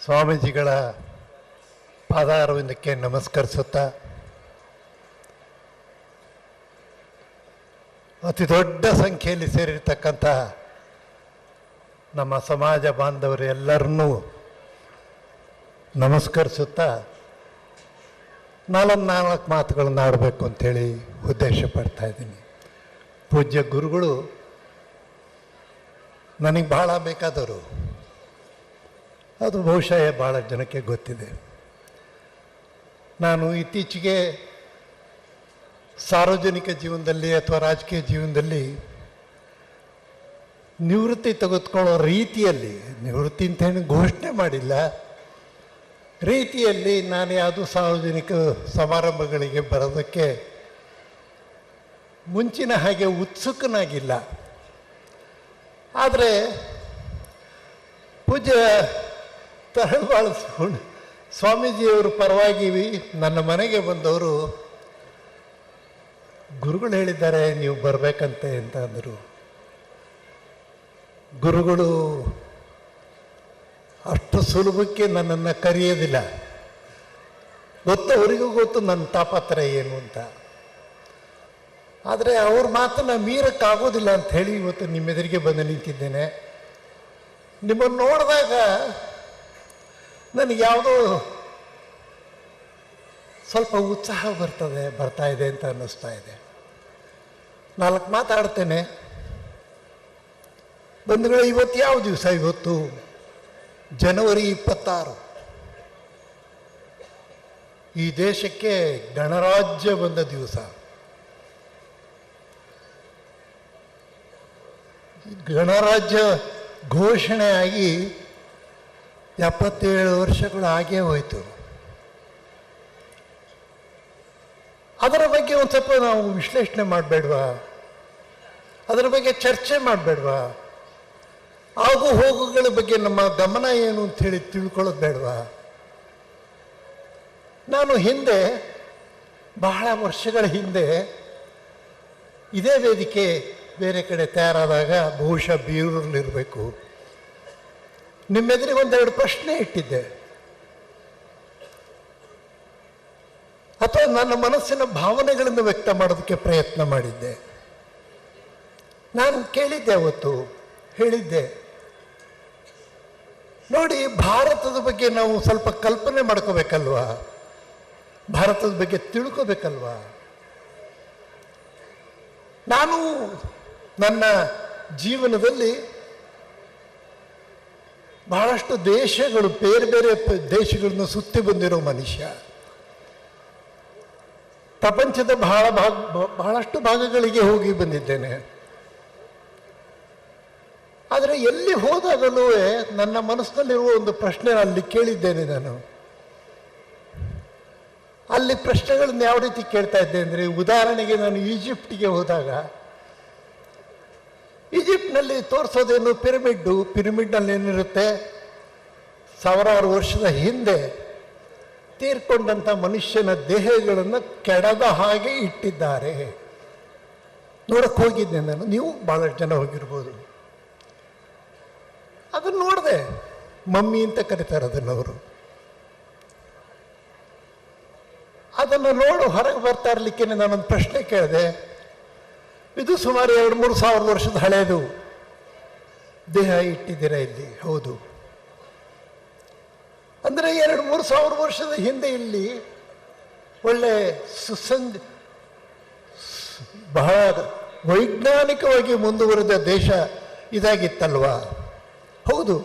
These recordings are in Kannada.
ಸ್ವಾಮೀಜಿಗಳ ಪಾದಾರವಿಂದಕ್ಕೆ ನಮಸ್ಕರಿಸುತ್ತಾ ಅತಿ ದೊಡ್ಡ ಸಂಖ್ಯೆಯಲ್ಲಿ ಸೇರಿರ್ತಕ್ಕಂಥ ನಮ್ಮ ಸಮಾಜ ಬಾಂಧವರು ಎಲ್ಲರನ್ನೂ ನಮಸ್ಕರಿಸುತ್ತಾ ನಾಲ್ಕು ಮಾತುಗಳನ್ನು ಆಡಬೇಕು ಅಂಥೇಳಿ ಉದ್ದೇಶ ಪಡ್ತಾ ಇದ್ದೀನಿ. ಪೂಜ್ಯ ಗುರುಗಳು ನನಗೆ ಭಾಳ ಬೇಕಾದವರು, ಅದು ಬಹುಶಃ ಭಾಳ ಜನಕ್ಕೆ ಗೊತ್ತಿದೆ. ನಾನು ಇತ್ತೀಚೆಗೆ ಸಾರ್ವಜನಿಕ ಜೀವನದಲ್ಲಿ ಅಥವಾ ರಾಜಕೀಯ ಜೀವನದಲ್ಲಿ ನಿವೃತ್ತಿ ತೆಗೆದುಕೊಳ್ಳೋ ರೀತಿಯಲ್ಲಿ, ನಿವೃತ್ತಿ ಅಂತೇನು ಘೋಷಣೆ ಮಾಡಿಲ್ಲ, ರೀತಿಯಲ್ಲಿ ನಾನು ಯಾವುದೂ ಸಾರ್ವಜನಿಕ ಸಮಾರಂಭಗಳಿಗೆ ಬರೋದಕ್ಕೆ ಮುಂಚಿನ ಹಾಗೆ ಉತ್ಸುಕನಾಗಿಲ್ಲ. ಆದರೆ ಪೂಜ್ಯ ತರಳಬಾಳು ಸ್ವಾಮೀಜಿಯವರು ಪರವಾಗಿ ನನ್ನ ಮನೆಗೆ ಬಂದವರು ಗುರುಗಳು ಹೇಳಿದ್ದಾರೆ ನೀವು ಬರಬೇಕಂತೆ ಅಂತ ಅಂದರು. ಗುರುಗಳು ಅಷ್ಟು ಸುಲಭಕ್ಕೆ ನನ್ನನ್ನು ಕರೆಯೋದಿಲ್ಲ. ಅವರಿಗೂ ಗೊತ್ತು ನನ್ನ ತಾಪತ್ರಯ ಏನು ಅಂತ. ಆದರೆ ಅವ್ರ ಮಾತನ್ನು ಮೀರಕ್ಕಾಗೋದಿಲ್ಲ ಅಂಥೇಳಿ ಇವತ್ತು ನಿಮ್ಮೆದುರಿಗೆ ಬಂದು ನಿಂತಿದ್ದೇನೆ. ನಿಮ್ಮನ್ನು ನೋಡಿದಾಗ ನನಗೆ ಯಾವುದೋ ಸ್ವಲ್ಪ ಉತ್ಸಾಹ ಬರ್ತಾ ಇದೆ ಅಂತ ಅನ್ನಿಸ್ತಾ ಇದೆ. 4 ಮಾತಾಡ್ತೇನೆ. ಬಂಧುಗಳೇ, ಇವತ್ತು ಯಾವ ದಿವಸ? ಇವತ್ತು ಜನವರಿ 26. ಈ ದೇಶಕ್ಕೆ ಗಣರಾಜ್ಯ ಬಂದ ದಿವಸ. ಗಣರಾಜ್ಯ ಘೋಷಣೆಯಾಗಿ 77 ವರ್ಷಗಳು ಆಗೇ ಹೋಯಿತು. ಅದರ ಬಗ್ಗೆ ಒಂದು ಸ್ವಲ್ಪ ನಾವು ವಿಶ್ಲೇಷಣೆ ಮಾಡಬೇಡ್ವಾ? ಅದರ ಬಗ್ಗೆ ಚರ್ಚೆ ಮಾಡಬೇಡ್ವಾ? ಆಗು ಹೋಗುಗಳ ಬಗ್ಗೆ ನಮ್ಮ ಗಮನ ಏನು ಅಂಥೇಳಿ ತಿಳ್ಕೊಳ್ಳೋದು ಬೇಡವಾ? ನಾನು ಹಿಂದೆ, ಬಹಳ ವರ್ಷಗಳ ಹಿಂದೆ ಇದೇ ವೇದಿಕೆ ಬೇರೆ ಕಡೆ ತಯಾರಾದಾಗ, ಬಹುಶಃ ಬೀರೂರಲ್ಲಿರಬೇಕು, ನಿಮ್ಮೆದುರಿಗೆ 1-2 ಪ್ರಶ್ನೆ ಇಟ್ಟಿದ್ದೆ, ಅಥವಾ ನನ್ನ ಮನಸ್ಸಿನ ಭಾವನೆಗಳನ್ನು ವ್ಯಕ್ತ ಮಾಡೋದಕ್ಕೆ ಪ್ರಯತ್ನ ಮಾಡಿದ್ದೆ. ನಾನು ಕೇಳಿದ್ದೆ, ಅವತ್ತು ಹೇಳಿದ್ದೆ, ನೋಡಿ, ಭಾರತದ ಬಗ್ಗೆ ನಾವು ಸ್ವಲ್ಪ ಕಲ್ಪನೆ ಮಾಡ್ಕೋಬೇಕಲ್ವಾ? ಭಾರತದ ಬಗ್ಗೆ ತಿಳ್ಕೋಬೇಕಲ್ವಾ? ನಾನು ನನ್ನ ಜೀವನದಲ್ಲಿ ಬಹಳಷ್ಟು ದೇಶಗಳು, ಬೇರೆ ಬೇರೆ ದೇಶಗಳನ್ನು ಸುತ್ತಿ ಬಂದಿರೋ ಮನುಷ್ಯ. ಪ್ರಪಂಚದ ಬಹಳಷ್ಟು ಭಾಗಗಳಿಗೆ ಹೋಗಿ ಬಂದಿದ್ದೇನೆ. ಆದರೆ ಎಲ್ಲಿ ಹೋದಾಗಲೂ ನನ್ನ ಮನಸ್ಸಿನಲ್ಲಿರುವ ಒಂದು ಪ್ರಶ್ನೆ ಅಲ್ಲಿ ಕೇಳಿದ್ದೇನೆ ನಾನು. ಅಲ್ಲಿ ಪ್ರಶ್ನೆಗಳನ್ನ ಯಾವ ರೀತಿ ಕೇಳ್ತಾ ಇದ್ದೆ ಅಂದರೆ, ಉದಾಹರಣೆಗೆ ನಾನು ಈಜಿಪ್ಟಿಗೆ ಹೋದಾಗ, ಈಜಿಪ್ಟ್ನಲ್ಲಿ ತೋರಿಸೋದೇನು ಪಿರಮಿಡ್ನಲ್ಲಿ ಏನಿರುತ್ತೆ, ಸಾವಿರಾರು ವರ್ಷದ ಹಿಂದೆ ತೀರ್ಕೊಂಡಂಥ ಮನುಷ್ಯನ ದೇಹಗಳನ್ನು ಕೆಡದ ಹಾಗೆ ಇಟ್ಟಿದ್ದಾರೆ. ನೋಡಕ್ಕೆ ಹೋಗಿದ್ದೆ ನಾನು, ನೀವು ಭಾಳಷ್ಟು ಜನ ಹೋಗಿರ್ಬೋದು. ಅದನ್ನು ನೋಡಿದೆ, ಮಮ್ಮಿ ಅಂತ ಕರೀತಾರೆ ಅದನ್ನು ಅವರು. ಅದನ್ನು ನೋಡು ಹೊರಗೆ ಬರ್ತಾ ಇರಲಿಕ್ಕೆ ನಾನೊಂದು ಪ್ರಶ್ನೆ ಕೇಳಿದೆ. ಇದು ಸುಮಾರು 2-3 ಸಾವಿರ ವರ್ಷದ ಹಳೆಯದು ದೇಹ ಇಟ್ಟಿದ್ದೀರಾ ಇಲ್ಲಿ? ಹೌದು. ಅಂದರೆ 2-3 ಸಾವಿರ ವರ್ಷದ ಹಿಂದೆ ಇಲ್ಲಿ ಒಳ್ಳೆ ಬಹಳ ವೈಜ್ಞಾನಿಕವಾಗಿ ಮುಂದುವರೆದ ದೇಶ ಇದಾಗಿತ್ತಲ್ವಾ? ಹೌದು.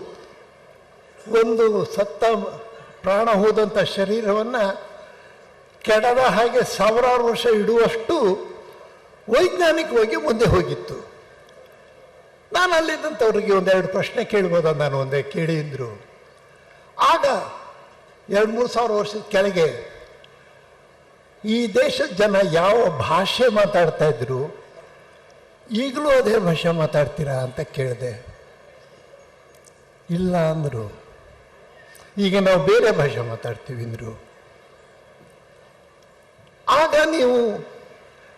ಒಂದು ಸತ್ತ ಪ್ರಾಣ ಹೋದಂಥ ಶರೀರವನ್ನು ಕೆಡದ ಹಾಗೆ ಸಾವಿರಾರು ವರ್ಷ ಇಡುವಷ್ಟು ವೈಜ್ಞಾನಿಕವಾಗಿ ಮುಂದೆ ಹೋಗಿತ್ತು. ನಾನು ಅಲ್ಲಿದ್ದಂಥವ್ರಿಗೆ 1-2 ಪ್ರಶ್ನೆ ಕೇಳ್ಬೋದ? ನಾನು ಒಂದೇ ಕೇಳಿ ಅಂದರು. ಆಗ 2-3 ಸಾವಿರ ವರ್ಷದ ಕೆಳಗೆ ಈ ದೇಶದ ಜನ ಯಾವ ಭಾಷೆ ಮಾತಾಡ್ತಾ ಇದ್ರು, ಈಗಲೂ ಅದೇ ಭಾಷೆ ಮಾತಾಡ್ತೀರಾ ಅಂತ ಕೇಳಿದೆ. ಇಲ್ಲ ಅಂದರು. ಈಗ ನಾವು ಬೇರೆ ಭಾಷೆ ಮಾತಾಡ್ತೀವಿ ಅಂದರು. ಆಗ ನೀವು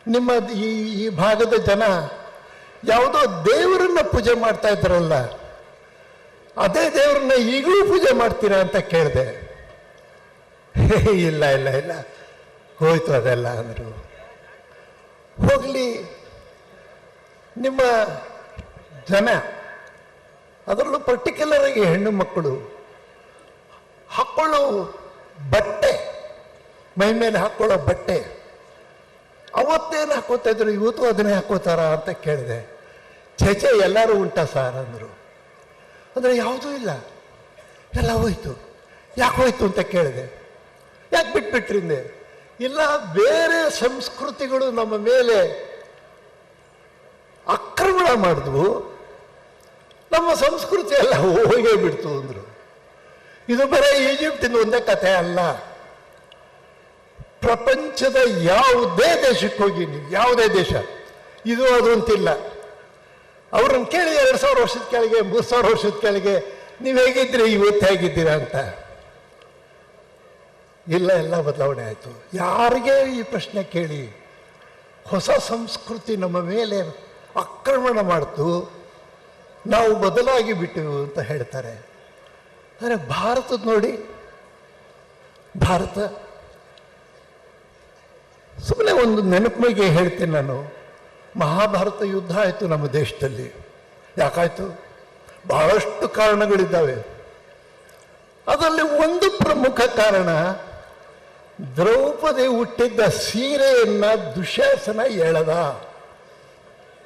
ನಿಮ್ಮ ಈ ಭಾಗದ ಜನ ಯಾವುದೋ ದೇವರನ್ನ ಪೂಜೆ ಮಾಡ್ತಾ ಇದ್ರಲ್ಲ, ಅದೇ ದೇವ್ರನ್ನ ಈಗಲೂ ಪೂಜೆ ಮಾಡ್ತೀರಾ ಅಂತ ಕೇಳಿದೆ. ಇಲ್ಲ ಇಲ್ಲ ಇಲ್ಲ, ಹೋಯ್ತು ಅದೆಲ್ಲ ಅಂದರು. ಹೋಗಲಿ, ನಿಮ್ಮ ಜನ, ಅದರಲ್ಲೂ ಪರ್ಟಿಕ್ಯುಲರ್ ಆಗಿ ಹೆಣ್ಣು ಮಕ್ಕಳು ಹಾಕ್ಕೊಳ್ಳೋ ಬಟ್ಟೆ, ಮೈ ಮೇಲೆ ಹಾಕ್ಕೊಳ್ಳೋ ಬಟ್ಟೆ ಅವತ್ತೇನು ಹಾಕೋತಾ ಇದ್ರು, ಇವತ್ತು ಅದನ್ನೇ ಹಾಕೋತಾರ ಅಂತ ಕೇಳಿದೆ. ಛೇಚೆ ಎಲ್ಲರೂ ಉಂಟಾ ಸರ್ ಅಂದರು. ಅಂದರೆ ಯಾವುದೂ ಇಲ್ಲ, ಎಲ್ಲ ಹೋಯ್ತು. ಯಾಕೆ ಹೋಯ್ತು ಅಂತ ಕೇಳಿದೆ. ಯಾಕೆ ಬಿಟ್ಬಿಟ್ರಿಂದೆ? ಇಲ್ಲ, ಬೇರೆ ಸಂಸ್ಕೃತಿಗಳು ನಮ್ಮ ಮೇಲೆ ಆಕ್ರಮಣ ಮಾಡಿದ್ವು, ನಮ್ಮ ಸಂಸ್ಕೃತಿ ಎಲ್ಲ ಹೋಗೇ ಬಿಡ್ತು ಅಂದರು. ಇದು ಬರೀ ಈಜಿಪ್ಟಿಂದ ಒಂದೇ ಕಥೆ ಅಲ್ಲ. ಪ್ರಪಂಚದ ಯಾವುದೇ ದೇಶಕ್ಕೆ ಹೋಗಿ ನೀವು, ಯಾವುದೇ ದೇಶ, ಇದು ಅದು ಅಂತಿಲ್ಲ, ಅವ್ರನ್ನ ಕೇಳಿ 2000 ವರ್ಷದ ಕೆಳಗೆ, 3000 ವರ್ಷದ ಕೆಳಗೆ ನೀವು ಹೇಗಿದ್ದೀರಿ, ಇವತ್ತು ಹೇಗಿದ್ದೀರಾ ಅಂತ. ಇಲ್ಲ, ಎಲ್ಲ ಬದಲಾವಣೆ ಆಯಿತು. ಯಾರಿಗೆ ಈ ಪ್ರಶ್ನೆ ಕೇಳಿ, ಹೊಸ ಸಂಸ್ಕೃತಿ ನಮ್ಮ ಮೇಲೆ ಆಕ್ರಮಣ ಮಾಡ್ತು, ನಾವು ಬದಲಾಗಿ ಬಿಟ್ಟೆವು ಅಂತ ಹೇಳ್ತಾರೆ. ಆದರೆ ಭಾರತದ ನೋಡಿ, ಭಾರತ ಸುಮ್ಮನೆ ಒಂದು ನೆನಪಿಗೆ ಹೇಳ್ತೀನಿ ನಾನು. ಮಹಾಭಾರತ ಯುದ್ಧ ಆಯಿತು ನಮ್ಮ ದೇಶದಲ್ಲಿ. ಯಾಕಾಯಿತು? ಬಹಳಷ್ಟು ಕಾರಣಗಳಿದ್ದಾವೆ. ಅದರಲ್ಲಿ ಒಂದು ಪ್ರಮುಖ ಕಾರಣ, ದ್ರೌಪದಿ ಹುಟ್ಟಿದ್ದ ಸೀರೆಯನ್ನ ದುಶ್ಯಾಸನ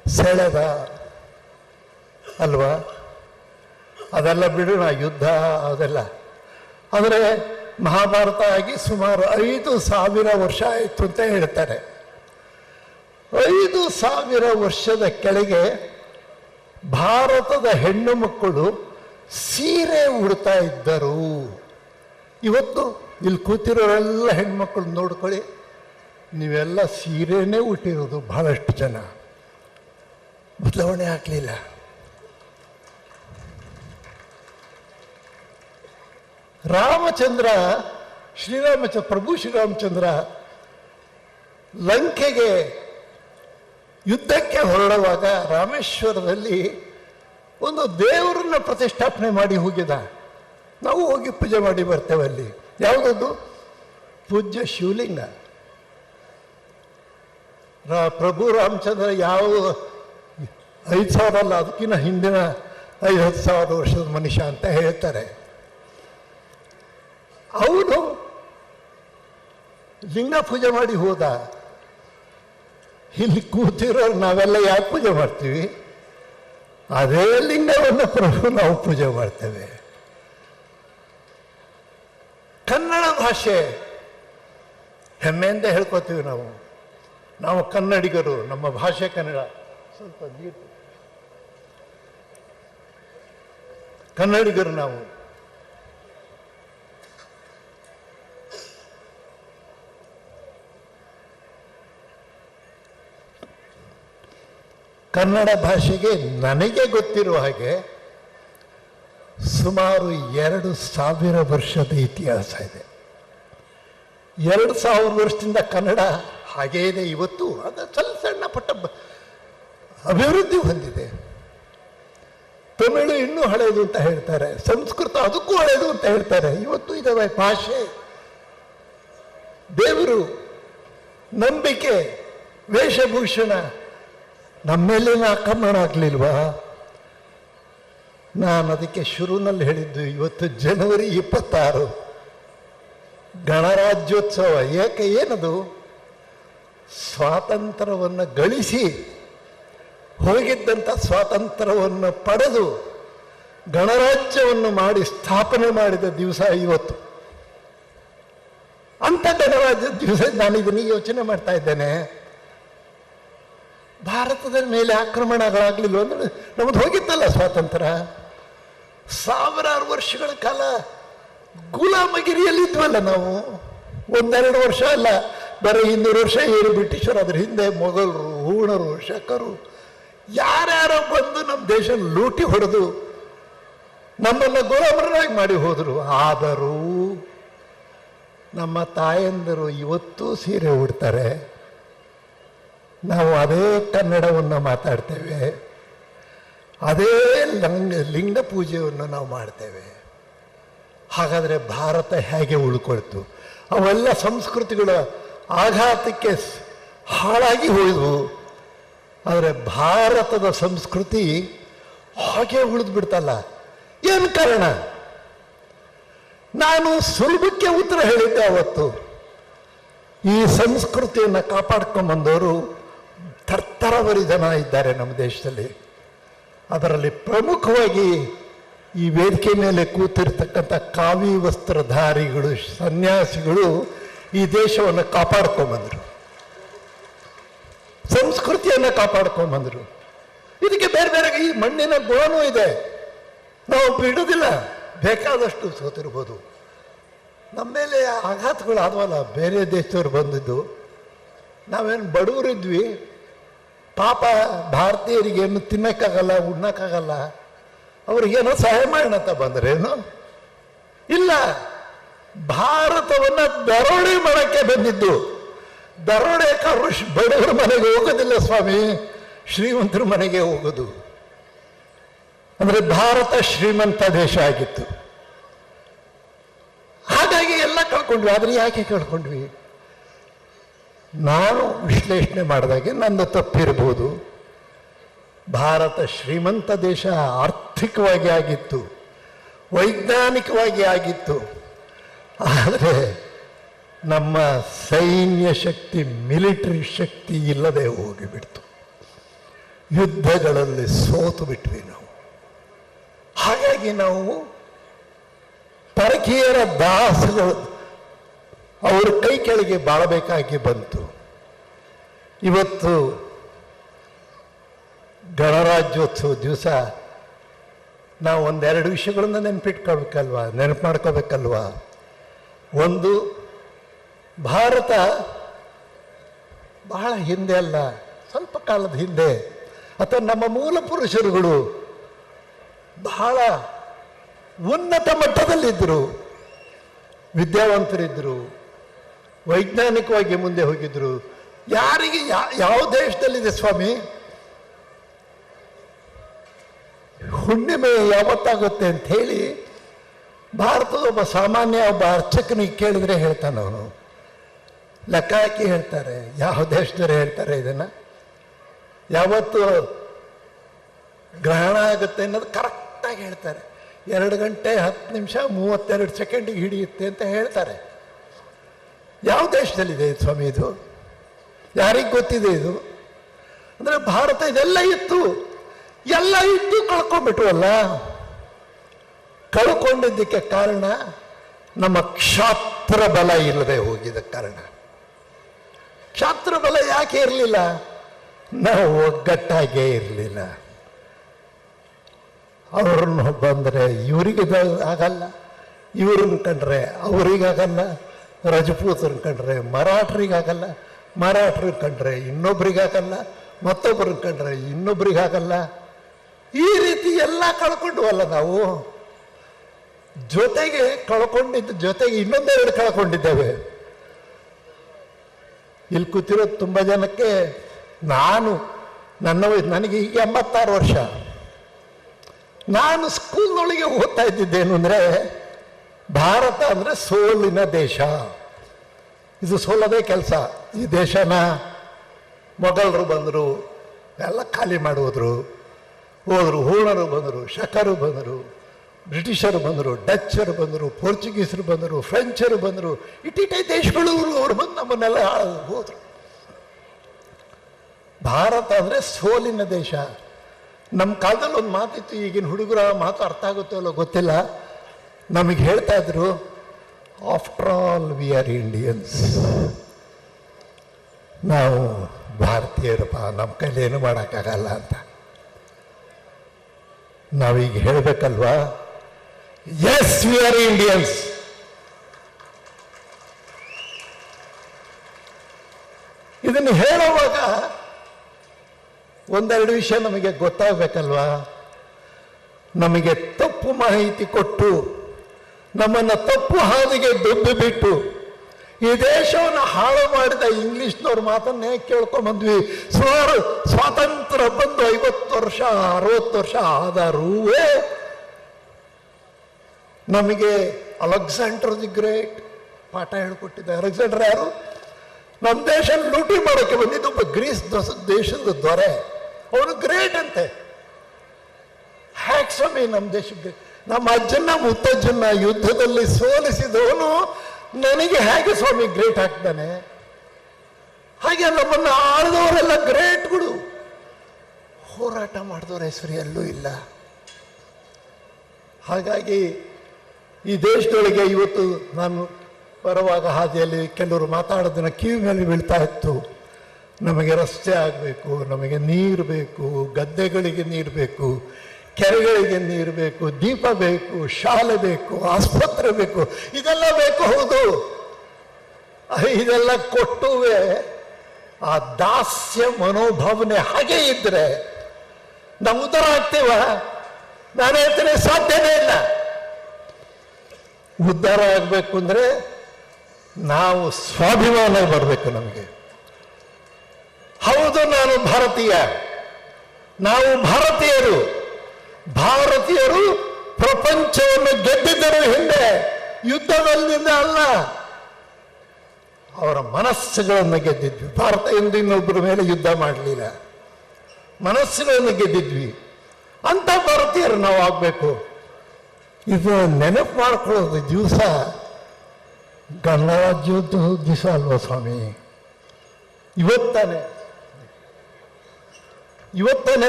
ಸೆಳೆದ ಅಲ್ವಾ? ಅದೆಲ್ಲ ಬಿಡೋಣ, ಯುದ್ಧ ಅದೆಲ್ಲ. ಆದರೆ ಮಹಾಭಾರತ ಆಗಿ ಸುಮಾರು 5000 ವರ್ಷ ಆಯಿತು ಅಂತ ಹೇಳ್ತಾರೆ. 5000 ವರ್ಷದ ಕೆಳಗೆ ಭಾರತದ ಹೆಣ್ಣು ಮಕ್ಕಳು ಸೀರೆ ಉಡ್ತಾ ಇದ್ದರು. ಇವತ್ತು ಇಲ್ಲಿ ಕೂತಿರೋರೆಲ್ಲ ಹೆಣ್ಮಕ್ಳು ನೋಡ್ಕೊಳ್ಳಿ, ನೀವೆಲ್ಲ ಸೀರೆನೇ ಉಟ್ಟಿರೋದು. ಬಹಳಷ್ಟು ಜನ ಬದಲಾವಣೆ ಆಗಲಿಲ್ಲ. ರಾಮಚಂದ್ರ, ಪ್ರಭು ಶ್ರೀರಾಮಚಂದ್ರ ಲಂಕೆಗೆ ಯುದ್ಧಕ್ಕೆ ಹೊರಡುವಾಗ ರಾಮೇಶ್ವರದಲ್ಲಿ ಒಂದು ದೇವರನ್ನ ಪ್ರತಿಷ್ಠಾಪನೆ ಮಾಡಿ ಹೋಗಿದ. ನಾವು ಹೋಗಿ ಪೂಜೆ ಮಾಡಿ ಬರ್ತೇವೆ ಅಲ್ಲಿ. ಯಾವುದದು? ಪೂಜ್ಯ ಶಿವಲಿಂಗ. ಪ್ರಭು ರಾಮಚಂದ್ರ ಯಾವ 5000 ಅಲ್ಲ, ಅದಕ್ಕಿಂತ ಹಿಂದಿನ 50,000 ವರ್ಷದ ಮನುಷ್ಯ ಅಂತ ಹೇಳ್ತಾರೆ. ಅವನು ಲಿಂಗ ಪೂಜೆ ಮಾಡಿ ಹೋದ. ಇಲ್ಲಿ ಕೂತಿರೋ ನಾವೆಲ್ಲ ಯಾಕೆ ಪೂಜೆ ಮಾಡ್ತೀವಿ? ಅದೇ ಲಿಂಗವನ್ನು ಪ್ರಭು ನಾವು ಪೂಜೆ ಮಾಡ್ತೇವೆ. ಕನ್ನಡ ಭಾಷೆ ಹೆಮ್ಮೆಯಿಂದ ಹೇಳ್ಕೊತೀವಿ ನಾವು ಕನ್ನಡಿಗರು, ನಮ್ಮ ಭಾಷೆ ಕನ್ನಡ. ಸ್ವಲ್ಪ ನೀರು, ಕನ್ನಡಿಗರು ನಾವು. ಕನ್ನಡ ಭಾಷೆಗೆ ನನಗೆ ಗೊತ್ತಿರುವ ಹಾಗೆ ಸುಮಾರು 2000 ವರ್ಷದ ಇತಿಹಾಸ ಇದೆ. 2000 ವರ್ಷದಿಂದ ಕನ್ನಡ ಹಾಗೇ ಇದೆ ಇವತ್ತು. ಅದು ಸ್ವಲ್ಪ ಸಣ್ಣ ಪಟ್ಟ ಅಭಿವೃದ್ಧಿ ಹೊಂದಿದೆ. ತಮಿಳು ಇನ್ನೂ ಹಳೆಯದು ಅಂತ ಹೇಳ್ತಾರೆ, ಸಂಸ್ಕೃತ ಅದಕ್ಕೂ ಹಳೆಯದು ಅಂತ ಹೇಳ್ತಾರೆ. ಇವತ್ತು ಇದಾವೆ ಭಾಷೆ, ದೇವರು, ನಂಬಿಕೆ, ವೇಷಭೂಷಣ. ನಮ್ಮೇಲೇನು ಆಕ್ರಮಣ ಆಗಲಿಲ್ವಾ? ನಾನು ಅದಕ್ಕೆ ಶುರುನಲ್ಲಿ ಹೇಳಿದ್ದು, ಇವತ್ತು ಜನವರಿ 26 ಗಣರಾಜ್ಯೋತ್ಸವ. ಏಕೆ? ಏನದು? ಸ್ವಾತಂತ್ರ್ಯವನ್ನು ಗಳಿಸಿ ಹೋಗಿದ್ದಂಥ ಸ್ವಾತಂತ್ರ್ಯವನ್ನು ಪಡೆದು ಗಣರಾಜ್ಯವನ್ನು ಮಾಡಿ ಸ್ಥಾಪನೆ ಮಾಡಿದ ದಿವಸ ಇವತ್ತು. ಅಂಥ ಗಣರಾಜ್ಯದ ದಿವಸ ನಾನು ಇದನ್ನು ಯೋಚನೆ ಮಾಡ್ತಾ ಇದ್ದೇನೆ. ಭಾರತದ ಮೇಲೆ ಆಕ್ರಮಣಗಳಾಗಲಿಲ್ಲ ಅಂದ್ರೆ ನಮ್ಮದು ಹೋಗಿತ್ತಲ್ಲ ಸ್ವಾತಂತ್ರ್ಯ. 1000 ವರ್ಷಗಳ ಕಾಲ ಗುಲಾಮಗಿರಿಯಲ್ಲಿ ಇದ್ವಲ್ಲ ನಾವು. 1-2 ವರ್ಷ ಅಲ್ಲ, ಬರೀ 200 ವರ್ಷ ಏನು ಬ್ರಿಟಿಷರು, ಅದ್ರ ಹಿಂದೆ ಮೊಘಲರು, ಹೂಣರು, ಶಕರು ಯಾರ್ಯಾರೋ ಬಂದು ನಮ್ಮ ದೇಶ ಲೂಟಿ ಹೊಡೆದು ನಮ್ಮನ್ನು ಗುಲಾಮರನ್ನಾಗಿ ಮಾಡಿ ಹೋದರು. ಆದರೂ ನಮ್ಮ ತಾಯಂದಿರು ಇವತ್ತೂ ಸೀರೆ ಉಡ್ತಾರೆ. ನಾವು ಅದೇ ಕನ್ನಡವನ್ನು ಮಾತಾಡ್ತೇವೆ. ಅದೇ ಲಿಂಗ ಪೂಜೆಯನ್ನು ನಾವು ಮಾಡ್ತೇವೆ. ಹಾಗಾದರೆ ಭಾರತ ಹೇಗೆ ಉಳ್ಕೊಳ್ತು? ಅವೆಲ್ಲ ಸಂಸ್ಕೃತಿಗಳ ಆಘಾತಕ್ಕೆ ಹಾಳಾಗಿ ಹೋಯಿತು. ಆದರೆ ಭಾರತದ ಸಂಸ್ಕೃತಿ ಹಾಗೆ ಉಳಿದು ಬಿಡ್ತಲ್ಲ. ಏನು ಕಾರಣ? ನಾನು ಸುಲಭಕ್ಕೆ ಉತ್ತರ ಹೇಳಿದ್ದೆ ಅವತ್ತು. ಈ ಸಂಸ್ಕೃತಿಯನ್ನು ಕಾಪಾಡ್ಕೊಂಡ್ಬಂದವರು ತರ್ತರವರಿ ಜನ ಇದ್ದಾರೆ ನಮ್ಮ ದೇಶದಲ್ಲಿ. ಅದರಲ್ಲಿ ಪ್ರಮುಖವಾಗಿ ಈ ವೇದಿಕೆ ಮೇಲೆ ಕೂತಿರ್ತಕ್ಕಂಥ ಕಾವಿ ವಸ್ತ್ರಧಾರಿಗಳು, ಸನ್ಯಾಸಿಗಳು ಈ ದೇಶವನ್ನು ಕಾಪಾಡ್ಕೊಂಡ್ಬಂದರು, ಸಂಸ್ಕೃತಿಯನ್ನು ಕಾಪಾಡ್ಕೊಂಡ್ಬಂದರು. ಇದಕ್ಕೆ ಬೇರೆ ಬೇರೆ ಈ ಮಣ್ಣಿನ ಗುಣನೂ ಇದೆ. ನಾವು ಬಿಡುವುದಿಲ್ಲ, ಬೇಕಾದಷ್ಟು ಸೋತಿರ್ಬೋದು. ನಮ್ಮ ಮೇಲೆ ಆಘಾತಗಳು ಆದವಲ್ಲ, ಬೇರೆ ದೇಶದವ್ರು ಬಂದಿದ್ದು. ನಾವೇನು ಬಡವರಿದ್ವಿ, ಪಾಪ ಭಾರತೀಯರಿಗೇನು ತಿನ್ನಕ್ಕಾಗಲ್ಲ, ಉಣ್ಣಕ್ಕಾಗಲ್ಲ, ಅವ್ರಿಗೇನೋ ಸಹಾಯ ಮಾಡೋಣ ಅಂತ ಬಂದ್ರೇನು ಇಲ್ಲ. ಭಾರತವನ್ನು ದರೋಡೆ ಮಾಡೋಕ್ಕೆ ಬಂದಿದ್ದು. ದರೋಡೆಕಾರರು ಬಡವರ ಮನೆಗೆ ಹೋಗೋದಿಲ್ಲ ಸ್ವಾಮಿ, ಶ್ರೀಮಂತರ ಮನೆಗೆ ಹೋಗೋದು. ಅಂದರೆ ಭಾರತ ಶ್ರೀಮಂತ ದೇಶ ಆಗಿತ್ತು. ಹಾಗಾಗಿ ಎಲ್ಲ ಕಳ್ಕೊಂಡ್ವಿ. ಆದರೆ ಯಾಕೆ ಕಳ್ಕೊಂಡ್ವಿ? ನಾನು ವಿಶ್ಲೇಷಣೆ ಮಾಡಿದಾಗೆ ನನ್ನ ತಪ್ಪಿರ್ಬೋದು. ಭಾರತ ಶ್ರೀಮಂತ ದೇಶ ಆರ್ಥಿಕವಾಗಿ ಆಗಿತ್ತು, ವೈಜ್ಞಾನಿಕವಾಗಿ ಆಗಿತ್ತು. ಆದರೆ ನಮ್ಮ ಸೈನ್ಯ ಶಕ್ತಿ, ಮಿಲಿಟರಿ ಶಕ್ತಿ ಇಲ್ಲದೆ ಹೋಗಿಬಿಡ್ತು. ಯುದ್ಧಗಳಲ್ಲಿ ಸೋತು ಬಿಟ್ವಿ ನಾವು. ಹಾಗಾಗಿ ನಾವು ಪರಕೀಯರ ದಾಸಗಳು, ಅವರ ಕೈ ಕೆಳಗೆ ಬಾಳಬೇಕಾಗಿ ಬಂತು. ಇವತ್ತು ಗಣರಾಜ್ಯೋತ್ಸವ ದಿವಸ ನಾವು ಒಂದೆರಡು ವಿಷಯಗಳನ್ನ ನೆನಪಿಟ್ಕೋಬೇಕಲ್ವಾ, ನೆನಪು ಮಾಡ್ಕೋಬೇಕಲ್ವಾ. ಒಂದು, ಭಾರತ ಬಹಳ ಹಿಂದೆ ಅಲ್ಲ, ಸ್ವಲ್ಪ ಕಾಲದ ಹಿಂದೆ, ಅಥವಾ ನಮ್ಮ ಮೂಲ ಪುರುಷರುಗಳು ಬಹಳ ಉನ್ನತ ಮಟ್ಟದಲ್ಲಿದ್ದರು, ವಿದ್ಯಾವಂತರಿದ್ದರು, ವೈಜ್ಞಾನಿಕವಾಗಿ ಮುಂದೆ ಹೋಗಿದ್ರು. ಯಾರಿಗೆ ಯಾವ ದೇಶದಲ್ಲಿದೆ ಸ್ವಾಮಿ? ಹುಣ್ಣಿಮೆ ಯಾವತ್ತಾಗುತ್ತೆ ಅಂತ ಹೇಳಿ ಭಾರತದ ಒಬ್ಬ ಸಾಮಾನ್ಯ ಒಬ್ಬ ಅರ್ಚಕನಿಗೆ ಕೇಳಿದ್ರೆ ಹೇಳ್ತಾನೆ. ಅವನು ಲೆಕ್ಕ ಹಾಕಿ ಹೇಳ್ತಾರೆ. ಯಾವ ದೇಶದವರು ಹೇಳ್ತಾರೆ ಇದನ್ನು? ಯಾವತ್ತು ಗ್ರಹಣ ಆಗುತ್ತೆ ಅನ್ನೋದು ಕರೆಕ್ಟಾಗಿ ಹೇಳ್ತಾರೆ. 2 ಗಂಟೆ 10 ನಿಮಿಷ 32 ಸೆಕೆಂಡಿಗೆ ಹಿಡಿಯುತ್ತೆ ಅಂತ ಹೇಳ್ತಾರೆ. ಯಾವ ದೇಶದಲ್ಲಿದೆ ಸ್ವಾಮಿ ಇದು? ಯಾರಿಗೆ ಗೊತ್ತಿದೆ ಇದು? ಅಂದರೆ ಭಾರತ ಇದೆಲ್ಲ ಇತ್ತು, ಎಲ್ಲ ಇದ್ದು ಕಳ್ಕೊಂಡ್ಬಿಟ್ವಲ್ಲ. ಕಳ್ಕೊಂಡಿದ್ದಕ್ಕೆ ಕಾರಣ ನಮ್ಮ ಕ್ಷಾತ್ರ ಬಲ ಇಲ್ಲದೆ ಹೋಗಿದ ಕಾರಣ. ಕ್ಷಾತ್ರ ಬಲ ಯಾಕೆ ಇರಲಿಲ್ಲ? ನಾವು ಒಗ್ಗಟ್ಟಾಗೇ ಇರಲಿಲ್ಲ. ಅವ್ರನ್ನ ಬಂದರೆ ಇವರಿಗೆ ಆಗಲ್ಲ, ಇವ್ರನ್ನ ಕಂಡ್ರೆ ಅವರಿಗಾಗಲ್ಲ, ರಜಪೂತರನ್ನ ಕಂಡ್ರೆ ಮರಾಠರಿಗಾಗಲ್ಲ, ಮರಾಠರನ್ನ ಕಂಡ್ರೆ ಇನ್ನೊಬ್ರಿಗಾಗಲ್ಲ, ಮತ್ತೊಬ್ಬರನ್ನ ಕಂಡ್ರೆ ಇನ್ನೊಬ್ರಿಗಾಗಲ್ಲ. ಈ ರೀತಿ ಎಲ್ಲ ಕಳ್ಕೊಂಡ್ವಲ್ಲ ನಾವು. ಜೊತೆಗೆ ಕಳ್ಕೊಂಡಿದ್ದ ಜೊತೆಗೆ ಇನ್ನೊಂದೆರಡು ಕಳ್ಕೊಂಡಿದ್ದೇವೆ. ಇಲ್ಲಿ ಕೂತಿರೋದು ತುಂಬ ಜನಕ್ಕೆ, ನನಗೆ ಈಗ 86 ವರ್ಷ. ನಾನು ಸ್ಕೂಲ್ನೊಳಗೆ ಓದ್ತಾ ಇದ್ದಿದ್ದೇನು ಅಂದರೆ, ಭಾರತ ಅಂದರೆ ಸೋಲಿನ ದೇಶ, ಇದು ಸೋಲದೇ ಕೆಲಸ. ಈ ದೇಶನ ಮೊಘಲರು ಬಂದರು, ಎಲ್ಲ ಖಾಲಿ ಮಾಡೋದ್ರು, ಹೋದರು. ಹೂಣರು ಬಂದರು, ಶಕರು ಬಂದರು, ಬ್ರಿಟಿಷರು ಬಂದರು, ಡಚ್ಚರು ಬಂದರು, ಪೋರ್ಚುಗೀಸರು ಬಂದರು, ಫ್ರೆಂಚರು ಬಂದರು. ಇಟ್ಟಿಟ್ಟೆ ದೇಶಗಳು ಅವ್ರು ಬಂದು ನಮ್ಮನ್ನೆಲ್ಲ ಹೋದರು. ಭಾರತ ಅಂದರೆ ಸೋಲಿನ ದೇಶ. ನಮ್ಮ ಕಾಲದಲ್ಲಿ ಒಂದು ಮಾತಿತ್ತು, ಈಗಿನ ಹುಡುಗರ ಮಾತು ಅರ್ಥ ಆಗುತ್ತೋ ಅಲ್ಲೋ ಗೊತ್ತಿಲ್ಲ. ನಮಗೆ ಹೇಳ್ತಾ ಇದ್ರು, after all we are Indians. ನಾವು ಭಾರತೀಯರಪ್ಪ, ನಮ್ಮ ಕೈಲಿ ಏನು ಮಾಡೋಕ್ಕಾಗಲ್ಲ ಅಂತ. ನಾವೀಗ ಹೇಳಬೇಕಲ್ವಾ, ಎಸ್ ವಿ ಆರ್ ಇಂಡಿಯನ್ಸ್. ಇದನ್ನು ಹೇಳುವಾಗ ಒಂದೆರಡು ವಿಷಯ ನಮಗೆ ಗೊತ್ತಾಗಬೇಕಲ್ವಾ. ನಮಗೆ ತಪ್ಪು ಮಾಹಿತಿ ಕೊಟ್ಟು, ನಮ್ಮನ್ನು ತಪ್ಪು ಹಾದಿಗೆ ದೊಬ್ಬಿ ಬಿಟ್ಟು ಈ ದೇಶವನ್ನು ಹಾಳು ಮಾಡಿದ ಇಂಗ್ಲಿಷ್ನವ್ರ ಮಾತನ್ನೇ ಕೇಳ್ಕೊಂಬಂದ್ವಿ. ಸುಮಾರು ಸ್ವಾತಂತ್ರ್ಯ ಬಂದು 50 ವರ್ಷ 60 ವರ್ಷ ಆದರೂ ನಮಗೆ ಅಲೆಕ್ಸಾಂಡರ್ ದಿ ಗ್ರೇಟ್ ಪಾಠ ಹೇಳ್ಕೊಟ್ಟಿದ್ದ. ಅಲೆಕ್ಸಾಂಡರ್ ಯಾರು? ನಮ್ಮ ದೇಶ ಲೂಟಿ ಮಾಡೋಕ್ಕೆ ಬಂದಿದ್ದು ಒಬ್ಬ ಗ್ರೀಸ್ ದೇಶದ ದೊರೆ. ಅವನು ಗ್ರೇಟ್ ಅಂತೆ. ಹ್ಯಾಕ್ ಸ್ವಾಮಿ ನಮ್ಮ ದೇಶಕ್ಕೆ, ನಮ್ಮ ಅಜ್ಜನ ಮುತ್ತಜ್ಜನ ಯುದ್ಧದಲ್ಲಿ ಸೋಲಿಸಿದವನು ನನಗೆ ಹೇಗೆ ಸ್ವಾಮಿ ಗ್ರೇಟ್ ಆಗ್ತಾನೆ? ಹಾಗೆ ನಮ್ಮನ್ನು ಆಳಿದವರೆಲ್ಲ ಗ್ರೇಟ್ಗಳು. ಹೋರಾಟ ಮಾಡಿದವ್ರ ಹೆಸರು ಎಲ್ಲೂ ಇಲ್ಲ. ಹಾಗಾಗಿ ಈ ದೇಶದೊಳಗೆ ಇವತ್ತು ನಾನು ಬರುವಾಗ ಹಾದಿಯಲ್ಲಿ ಕೆಲವರು ಮಾತಾಡೋದನ್ನ ಕಿವಿ ಮೇಲೆ ಬೀಳ್ತಾ ಇತ್ತು. ನಮಗೆ ರಸ್ತೆ ಆಗಬೇಕು, ನಮಗೆ ನೀರು ಬೇಕು, ಗದ್ದೆಗಳಿಗೆ ನೀರು ಬೇಕು, ಕೆರೆಗಳಿಗೆ ನೀರು ಬೇಕು, ದೀಪ ಬೇಕು, ಶಾಲೆ ಬೇಕು, ಆಸ್ಪತ್ರೆ ಬೇಕು, ಇದೆಲ್ಲ ಬೇಕು. ಹೌದು, ಇದೆಲ್ಲ ಕೊಟ್ಟುವೆ ಆ ದಾಸ್ಯ ಮನೋಭಾವನೆ ಹಾಗೆ ಇದ್ರೆ ನಾವು ಉದ್ಧಾರ ಆಗ್ತೀವ? ನಾನು ಹೇಳ್ತೇನೆ, ಸಾಧ್ಯನೇ ಇಲ್ಲ. ಉದ್ಧಾರ ಆಗಬೇಕು ಅಂದರೆ ನಾವು ಸ್ವಾಭಿಮಾನ ಬರಬೇಕು ನಮಗೆ. ಹೌದು, ನಾನು ಭಾರತೀಯ, ನಾವು ಭಾರತೀಯರು ಪ್ರಪಂಚವನ್ನು ಗೆದ್ದಿದ್ದರು ಹಿಂದೆ, ಯುದ್ಧದಲ್ಲಿಂದ ಅಲ್ಲ, ಅವರ ಮನಸ್ಸುಗಳನ್ನು ಗೆದ್ದಿದ್ವಿ. ಭಾರತ ಎಂದು ಇನ್ನೊಬ್ಬರ ಮೇಲೆ ಯುದ್ಧ ಮಾಡಲಿಲ್ಲ, ಮನಸ್ಸುಗಳನ್ನು ಗೆದ್ದಿದ್ವಿ. ಅಂತ ಭಾರತೀಯರು ನಾವು ಆಗಬೇಕು. ಇದು ನೆನಪು ಮಾಡ್ಕೊಳ್ಳೋದು ದಿವಸ ಗಣರಾಜ್ಯೋತ್ಸವ ದಿವಸ ಅಲ್ವಾ ಸ್ವಾಮಿ? ಇವತ್ತಾನೆ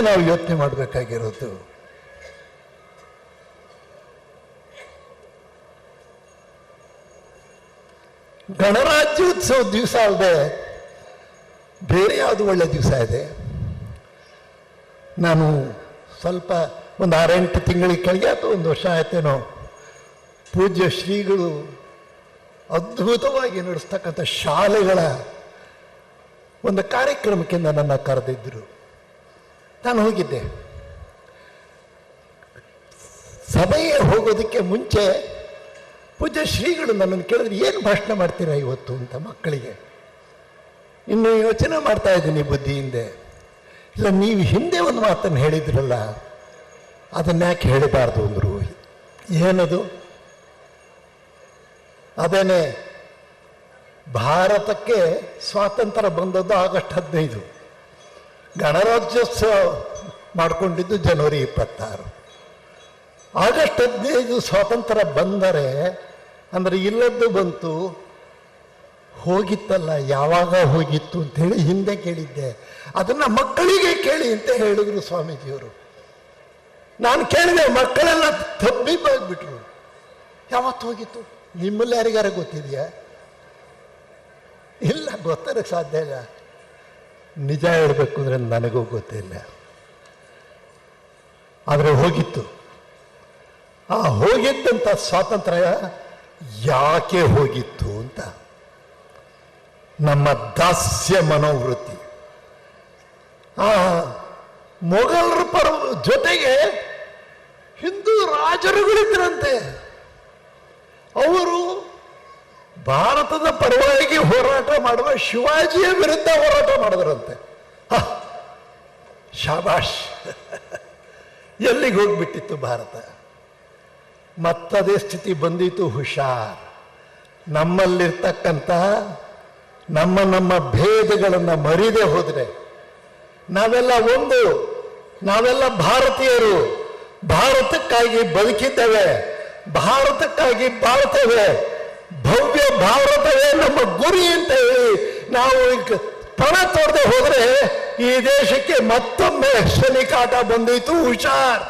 ನಾವು ಯೋಚನೆ ಮಾಡಬೇಕಾಗಿರೋದು. ಗಣರಾಜ್ಯೋತ್ಸವ ದಿವಸ ಅಲ್ಲದೆ ಬೇರೆ ಯಾವುದು ಒಳ್ಳೆ ದಿವಸ ಇದೆ? ನಾನು ಸ್ವಲ್ಪ ಒಂದು 6-8 ತಿಂಗಳ ಕೆಳಗೆ ಅಥವಾ 1 ವರ್ಷ ಆಯ್ತೇನೋ, ಪೂಜ್ಯ ಶ್ರೀಗಳು ಅದ್ಭುತವಾಗಿ ನಡೆಸ್ತಕ್ಕಂಥ ಶಾಲೆಗಳ ಒಂದು ಕಾರ್ಯಕ್ರಮಕ್ಕೆ ನನ್ನನ್ನು ಕರೆದಿದ್ದರು. ನಾನು ಹೋಗಿದ್ದೆ. ಸಭೆಗೆ ಹೋಗೋದಕ್ಕೆ ಮುಂಚೆ ಪೂಜ್ಯ ಶ್ರೀಗಳು ನನ್ನನ್ನು ಕೇಳಿದ್ರೆ, ಏನು ಭಾಷಣ ಮಾಡ್ತೀರಾ ಇವತ್ತು ಅಂತ ಮಕ್ಕಳಿಗೆ. ಇನ್ನು ಯೋಚನೆ ಮಾಡ್ತಾ ಇದ್ದೀನಿ ಬುದ್ಧಿಯಿಂದ. ಇಲ್ಲ, ನೀವು ಹಿಂದೆ ಒಂದು ಮಾತನ್ನು ಹೇಳಿದ್ರಲ್ಲ, ಅದನ್ನ ಯಾಕೆ ಹೇಳಬಾರ್ದು ಅಂದರು. ಏನದು? ಅದೇನೆ, ಭಾರತಕ್ಕೆ ಸ್ವಾತಂತ್ರ್ಯ ಬಂದದ್ದು ಆಗಸ್ಟ್ 15, ಗಣರಾಜ್ಯೋತ್ಸವ ಮಾಡಿಕೊಂಡಿದ್ದು ಜನವರಿ 26. ಆಗಸ್ಟ್ 15 ಸ್ವಾತಂತ್ರ್ಯ ಬಂದರೆ ಅಂದರೆ ಇಲ್ಲದ್ದು ಬಂತು, ಹೋಗಿತ್ತಲ್ಲ, ಯಾವಾಗ ಹೋಗಿತ್ತು ಅಂತೇಳಿ ಹಿಂದೆ ಕೇಳಿದ್ದೆ. ಅದನ್ನು ಮಕ್ಕಳಿಗೆ ಕೇಳಿ ಅಂತ ಹೇಳಿದ್ರು ಸ್ವಾಮೀಜಿಯವರು. ನಾನು ಕೇಳಿದೆ, ಮಕ್ಕಳೆಲ್ಲ ತಬ್ಬಿ ಬಾಗ್ಬಿಟ್ರು. ಯಾವತ್ತು ಹೋಗಿತ್ತು? ನಿಮ್ಮಲ್ಲಿ ಯಾರಿಗಾರ ಗೊತ್ತಿದೆಯಾ? ಇಲ್ಲ, ಗೊತ್ತಿರಕ್ಕೆ ಸಾಧ್ಯ ಇಲ್ಲ. ನಿಜ ಹೇಳಬೇಕು ಅಂದರೆ ನನಗೂ ಗೊತ್ತಿಲ್ಲ. ಆದರೆ ಹೋಗಿತ್ತು. ಆ ಹೋಗಿದ್ದಂಥ ಸ್ವಾತಂತ್ರ್ಯ ಯಾಕೆ ಹೋಗಿತ್ತು ಅಂತ, ನಮ್ಮ ದಾಸ್ಯ ಮನೋವೃತ್ತಿ. ಆ ಮೊಘಲರ ಜೊತೆಗೆ ಹಿಂದೂ ರಾಜರುಗಳಿದ್ರಂತೆ. ಅವರು ಭಾರತದ ಪರವಾಗಿ ಹೋರಾಟ ಮಾಡುವ ಶಿವಾಜಿಯ ವಿರುದ್ಧ ಹೋರಾಟ ಮಾಡಿದ್ರಂತೆ. ಶಾಬಾಷ್! ಎಲ್ಲಿಗೆ ಹೋಗ್ಬಿಟ್ಟಿತ್ತು ಭಾರತ? ಮತ್ತದೇ ಸ್ಥಿತಿ ಬಂದಿತ್ತು. ಹುಷಾರ್! ನಮ್ಮಲ್ಲಿರ್ತಕ್ಕಂಥ ನಮ್ಮ ಭೇದಗಳನ್ನು ಮರಿದೇ ಹೋದರೆ ನಾವೆಲ್ಲ ಒಂದು, ನಾವೆಲ್ಲ ಭಾರತೀಯರು, ಭಾರತಕ್ಕಾಗಿ ಬದುಕಿದ್ದೇವೆ, ಭಾರತಕ್ಕಾಗಿ ಬಾಳ್ತೇವೆ, ಭವ್ಯ ಭಾರತವೇ ನಮ್ಮ ಗುರಿ ಅಂತ ಹೇಳಿ ನಾವು ಪಣ ತೋಡದೆ ಹೋದರೆ ಈ ದೇಶಕ್ಕೆ ಮತ್ತೊಮ್ಮೆ ಶನಿಕಾಟ ಬಂದಿತ್ತು. ಹುಷಾರ್!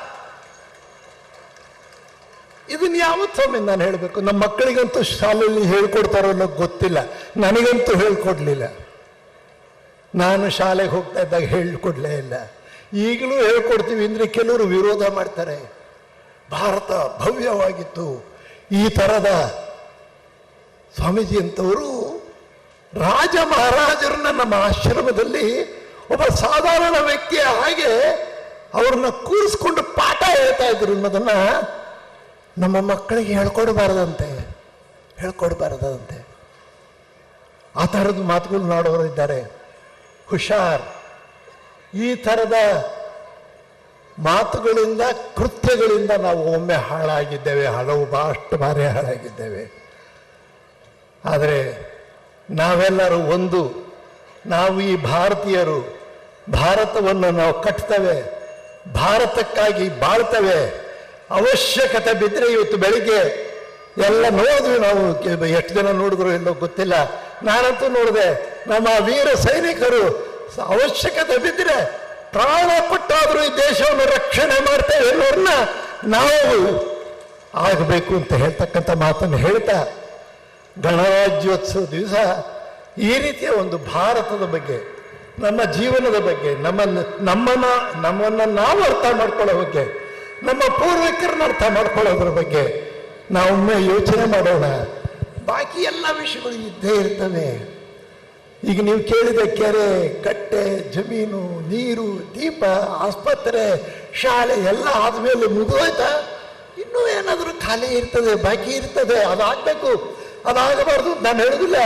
ಇದನ್ನ ಯಾವತ್ತೊಮ್ಮೆ ನಾನು ಹೇಳಬೇಕು. ನಮ್ಮ ಮಕ್ಕಳಿಗಂತೂ ಶಾಲೆಯಲ್ಲಿ ಹೇಳ್ಕೊಡ್ತಾರೋ ಅನ್ನೋದು ಗೊತ್ತಿಲ್ಲ, ನನಗಂತೂ ಹೇಳ್ಕೊಡ್ಲಿಲ್ಲ. ನಾನು ಶಾಲೆಗೆ ಹೋಗ್ತಾ ಇದ್ದಾಗ ಹೇಳ್ಕೊಡ್ಲೇ ಇಲ್ಲ. ಈಗಲೂ ಹೇಳ್ಕೊಡ್ತೀವಿ ಅಂದರೆ ಕೆಲವರು ವಿರೋಧ ಮಾಡ್ತಾರೆ. ಭಾರತ ಭವ್ಯವಾಗಿತ್ತು. ಈ ಥರದ ಸ್ವಾಮೀಜಿ ಅಂತವರು ರಾಜ ಮಹಾರಾಜರನ್ನ ನಮ್ಮ ಆಶ್ರಮದಲ್ಲಿ ಒಬ್ಬ ಸಾಧಾರಣ ವ್ಯಕ್ತಿಯ ಹಾಗೆ ಅವ್ರನ್ನ ಕೂರಿಸ್ಕೊಂಡು ಪಾಠ ಹೇಳ್ತಾ ಇದ್ರು ಅನ್ನೋದನ್ನ ನಮ್ಮ ಮಕ್ಕಳಿಗೆ ಹೇಳ್ಕೊಡ್ಬಾರ್ದಂತೆ. ಆ ಥರದ ಮಾತುಗಳು ಆಡೋರಿದ್ದಾರೆ. ಹುಷಾರ್. ಈ ಥರದ ಮಾತುಗಳಿಂದ, ಕೃತ್ಯಗಳಿಂದ ನಾವು ಒಮ್ಮೆ ಹಾಳಾಗಿದ್ದೇವೆ, ಅಷ್ಟು ಬಾರಿ ಹಾಳಾಗಿದ್ದೇವೆ. ಆದರೆ ನಾವೆಲ್ಲರೂ ಒಂದು. ನಾವು ಈ ಭಾರತೀಯರು ಭಾರತವನ್ನು ನಾವು ಕಟ್ತೇವೆ, ಭಾರತಕ್ಕಾಗಿ ಬಾಳ್ತೇವೆ. ಅವಶ್ಯಕತೆ ಬಿದ್ದರೆ ಇವತ್ತು ಬೆಳಿಗ್ಗೆ ಎಲ್ಲ ನೋಡಿದ್ವಿ ನಾವು. ಎಷ್ಟು ಜನ ನೋಡಿದ್ರು ಎಲ್ಲೋ ಗೊತ್ತಿಲ್ಲ, ನಾನಂತೂ ನೋಡಿದೆ. ನಮ್ಮ ವೀರ ಸೈನಿಕರು ಅವಶ್ಯಕತೆ ಬಿದ್ದರೆ ಪ್ರಾಣ ಕೊಟ್ಟಾದರೂ ಈ ದೇಶವನ್ನು ರಕ್ಷಣೆ ಮಾಡ್ತೇವೆ ಅನ್ನೋರನ್ನ ನಾವು ಆಗಬೇಕು ಅಂತ ಹೇಳ್ತಕ್ಕಂಥ ಮಾತನ್ನು ಹೇಳ್ತಾ, ಗಣರಾಜ್ಯೋತ್ಸವ ದಿವಸ ಈ ರೀತಿಯ ಒಂದು ಭಾರತದ ಬಗ್ಗೆ, ನಮ್ಮ ಜೀವನದ ಬಗ್ಗೆ, ನಮ್ಮನ್ನು ನಾವು ಅರ್ಥ ಮಾಡ್ಕೊಳ್ಳೋ ಬಗ್ಗೆ, ನಮ್ಮ ಪೂರ್ವಿಕರನ್ನ ಅರ್ಥ ಮಾಡ್ಕೊಳ್ಳೋದ್ರ ಬಗ್ಗೆ ನಾವೊಮ್ಮೆ ಯೋಚನೆ ಮಾಡೋಣ. ಬಾಕಿ ಎಲ್ಲ ವಿಷಯಗಳು ಇದ್ದೇ ಇರ್ತವೆ. ಈಗ ನೀವು ಕೇಳಿದ ಕೆರೆ, ಕಟ್ಟೆ, ಜಮೀನು, ನೀರು, ದೀಪ, ಆಸ್ಪತ್ರೆ, ಶಾಲೆ ಎಲ್ಲ ಆದಮೇಲೆ ಮುಗಿದೋಯ್ತಾ? ಇನ್ನೂ ಏನಾದರೂ ಖಾಲಿ ಇರ್ತದೆ, ಬಾಕಿ ಇರ್ತದೆ. ಅದಾಗಬೇಕು, ಅದಾಗಬಾರ್ದು ನಾನು ಹೇಳೋದಿಲ್ಲ.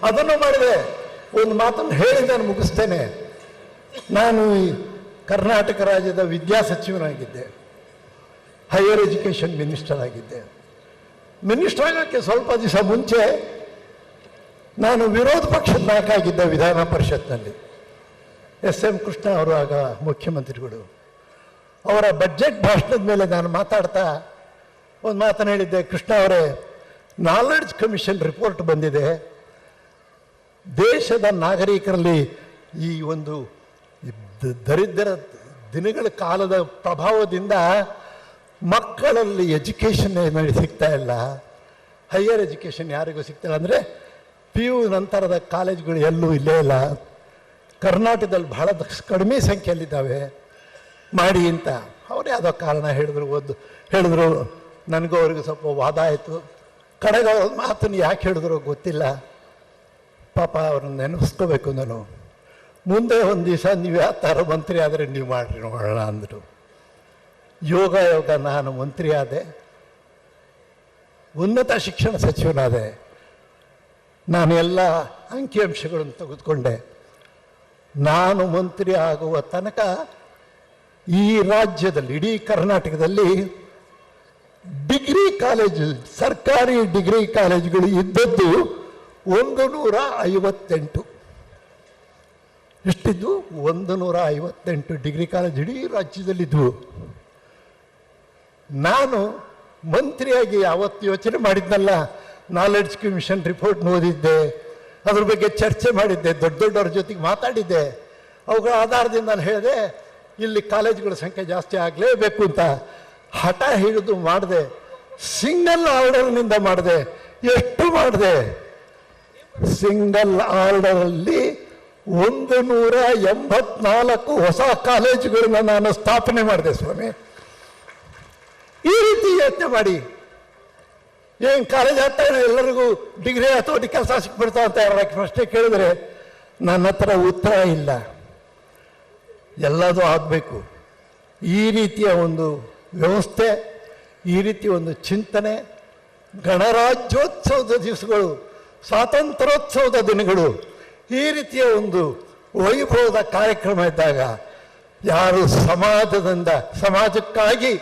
ಅದನ್ನು ಮಾಡಿದೆ. ಒಂದು ಮಾತನ್ನು ಹೇಳಿ ನಾನು ಮುಗಿಸ್ತೇನೆ. ನಾನು ಈ ಕರ್ನಾಟಕ ರಾಜ್ಯದ ವಿದ್ಯಾಸಚಿವನಾಗಿದ್ದೆ, ಹೈಯರ್ ಎಜುಕೇಷನ್ ಮಿನಿಸ್ಟರ್ ಆಗಿದ್ದೆ. ಮಿನಿಸ್ಟರ್ ಆಗೋಕ್ಕೆ ಸ್ವಲ್ಪ ದಿವಸ ಮುಂಚೆ ನಾನು ವಿರೋಧ ಪಕ್ಷದ ನಾಯಕ ಆಗಿದ್ದೆ ವಿಧಾನ ಪರಿಷತ್ನಲ್ಲಿ. ಎಸ್.ಎಂ. ಕೃಷ್ಣ ಅವರು ಆಗ ಮುಖ್ಯಮಂತ್ರಿಗಳು. ಅವರ ಬಜೆಟ್ ಭಾಷಣದ ಮೇಲೆ ನಾನು ಮಾತಾಡ್ತಾ ಒಂದು ಮಾತನ್ನು ಹೇಳಿದ್ದೆ. ಕೃಷ್ಣ ಅವರೇ, ನಾಲೆಡ್ಜ್ ಕಮಿಷನ್ ರಿಪೋರ್ಟ್ ಬಂದಿದೆ. ದೇಶದ ನಾಗರಿಕರಲ್ಲಿ ಈ ಒಂದು ದರಿದ್ರ ದಿನಗಳ ಕಾಲದ ಪ್ರಭಾವದಿಂದ ಮಕ್ಕಳಲ್ಲಿ ಎಜುಕೇಷನ್ ಸಿಗ್ತಾ ಇಲ್ಲ, ಹೈಯರ್ ಎಜುಕೇಷನ್ ಯಾರಿಗೂ ಸಿಗ್ತಾಯಿಲ್ಲ. ಅಂದರೆ PU ನಂತರದ ಕಾಲೇಜುಗಳು ಎಲ್ಲೂ ಇಲ್ಲೇ ಇಲ್ಲ. ಕರ್ನಾಟಕದಲ್ಲಿ ಬಹಳ ಕಡಿಮೆ ಸಂಖ್ಯೆಯಲ್ಲಿದ್ದಾವೆ, ಮಾಡಿ ಅಂತ ಅವ್ರು ಯಾವುದೋ ಕಾರಣ ಹೇಳಿದ್ರು. ನನಗೂ ಅವ್ರಿಗೆ ಸ್ವಲ್ಪ ವಾದ ಆಯಿತು. ಕಡೆಗೆ ಅವ್ರ ಮಾತನ್ನು ಯಾಕೆ ಹೇಳಿದ್ರು ಗೊತ್ತಿಲ್ಲ. ಪಾಪ ಅವ್ರನ್ನ ನೆನೆಸ್ಕೋಬೇಕು ನಾನು. ಮುಂದೆ ಒಂದು ದಿವಸ ನೀವು ಯಾವ ಥರ ಮಂತ್ರಿ ಆದರೆ ನೀವು ಮಾಡಿರಿ ನೋಡೋಣ ಅಂದರು. ಯೋಗ ನಾನು ಮಂತ್ರಿ ಆದೆ, ಉನ್ನತ ಶಿಕ್ಷಣ ಸಚಿವನಾದೆ. ನಾನು ಎಲ್ಲ ಅಂಕಿಅಂಶಗಳನ್ನು ತೆಗೆದುಕೊಂಡೆ. ನಾನು ಮಂತ್ರಿ ಆಗುವ ತನಕ ಈ ರಾಜ್ಯದಲ್ಲಿ, ಇಡೀ ಕರ್ನಾಟಕದಲ್ಲಿ ಡಿಗ್ರಿ ಕಾಲೇಜು, ಸರ್ಕಾರಿ ಡಿಗ್ರಿ ಕಾಲೇಜುಗಳು ಇದ್ದದ್ದು 158. ಎಷ್ಟಿದ್ದು? 158 ಡಿಗ್ರಿ ಕಾಲೇಜ್ ಇಡೀ ರಾಜ್ಯದಲ್ಲಿದ್ದವು. ನಾನು ಮಂತ್ರಿಯಾಗಿ ಯಾವತ್ತು ಯೋಚನೆ ಮಾಡಿದ್ನಲ್ಲ, ನಾಲೆಡ್ಜ್ ಕಮಿಷನ್ ರಿಪೋರ್ಟ್ ಓದಿದ್ದೆ, ಅದ್ರ ಬಗ್ಗೆ ಚರ್ಚೆ ಮಾಡಿದ್ದೆ, ದೊಡ್ಡವ್ರ ಜೊತೆಗೆ ಮಾತಾಡಿದ್ದೆ. ಅವುಗಳ ಆಧಾರದಿಂದ ನಾನು ಹೇಳಿದೆ, ಇಲ್ಲಿ ಕಾಲೇಜುಗಳ ಸಂಖ್ಯೆ ಜಾಸ್ತಿ ಆಗಲೇಬೇಕು ಅಂತ ಹಠ ಹಿಡಿದು ಮಾಡಿದೆ. ಸಿಂಗಲ್ ಆರ್ಡರ್ನಿಂದ ಮಾಡಿದೆ. ಎಷ್ಟು ಮಾಡಿದೆ? ಸಿಂಗಲ್ ಆರ್ಡರಲ್ಲಿ 184 ಹೊಸ ಕಾಲೇಜುಗಳನ್ನ ನಾನು ಸ್ಥಾಪನೆ ಮಾಡಿದೆ ಸ್ವಾಮಿ. ಈ ರೀತಿ ಯೋಚನೆ ಮಾಡಿ, ಏನು ಕಾಲೇಜ್ ಆಗ್ತಾ ಎಲ್ಲರಿಗೂ ಡಿಗ್ರಿ ಅಥವಾ ಕೆಲಸ ಸಿಕ್ಬಿಡ್ತಾ ಅಂತ ಪ್ರಶ್ನೆ ಕೇಳಿದ್ರೆ ನನ್ನ ಹತ್ರ ಉತ್ತರ ಇಲ್ಲ. ಎಲ್ಲದೂ ಆಗಬೇಕು. ಈ ರೀತಿಯ ಒಂದು ವ್ಯವಸ್ಥೆ, ಈ ರೀತಿಯ ಒಂದು ಚಿಂತನೆ, ಗಣರಾಜ್ಯೋತ್ಸವದ ದಿವಸಗಳು, ಸ್ವಾತಂತ್ರ್ಯೋತ್ಸವದ ದಿನಗಳು, ಈ ರೀತಿಯ ಒಂದು ವೈಭವದ ಕಾರ್ಯಕ್ರಮ ಇದ್ದಾಗ ಯಾರು ಸಮಾಜಕ್ಕಾಗಿ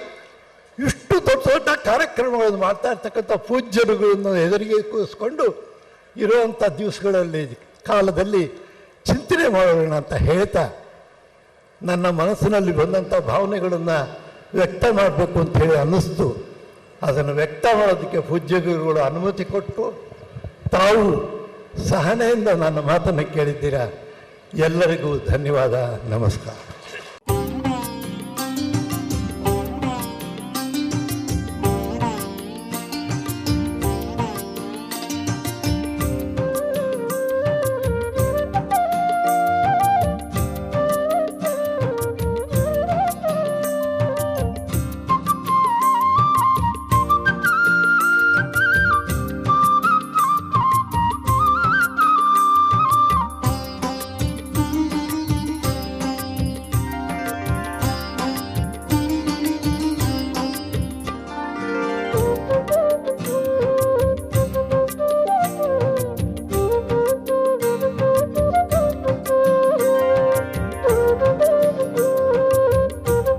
ಇಷ್ಟು ದೊಡ್ಡ ದೊಡ್ಡ ಕಾರ್ಯಕ್ರಮಗಳನ್ನು ಮಾಡ್ತಾ ಇರ್ತಕ್ಕಂಥ ಪೂಜ್ಯರುಗಳನ್ನು ಎದುರಿಗೆ ಕೂರಿಸ್ಕೊಂಡು ಇರುವಂಥ ದಿವಸಗಳಲ್ಲಿ, ಕಾಲದಲ್ಲಿ ಚಿಂತನೆ ಮಾಡೋಣ ಅಂತ ಹೇಳ್ತಾ, ನನ್ನ ಮನಸ್ಸಿನಲ್ಲಿ ಬಂದಂಥ ಭಾವನೆಗಳನ್ನು ವ್ಯಕ್ತ ಮಾಡಬೇಕು ಅಂತ ಹೇಳಿ ಅನ್ನಿಸ್ತು. ಅದನ್ನು ವ್ಯಕ್ತ ಮಾಡೋದಕ್ಕೆ ಪೂಜ್ಯರುಗಳು ಅನುಮತಿ ಕೊಟ್ಟು ತಾವು ಸಹನೆಯಿಂದ ನನ್ನ ಮಾತನ್ನು ಕೇಳಿದ್ದೀರಾ. ಎಲ್ಲರಿಗೂ ಧನ್ಯವಾದ. ನಮಸ್ಕಾರ.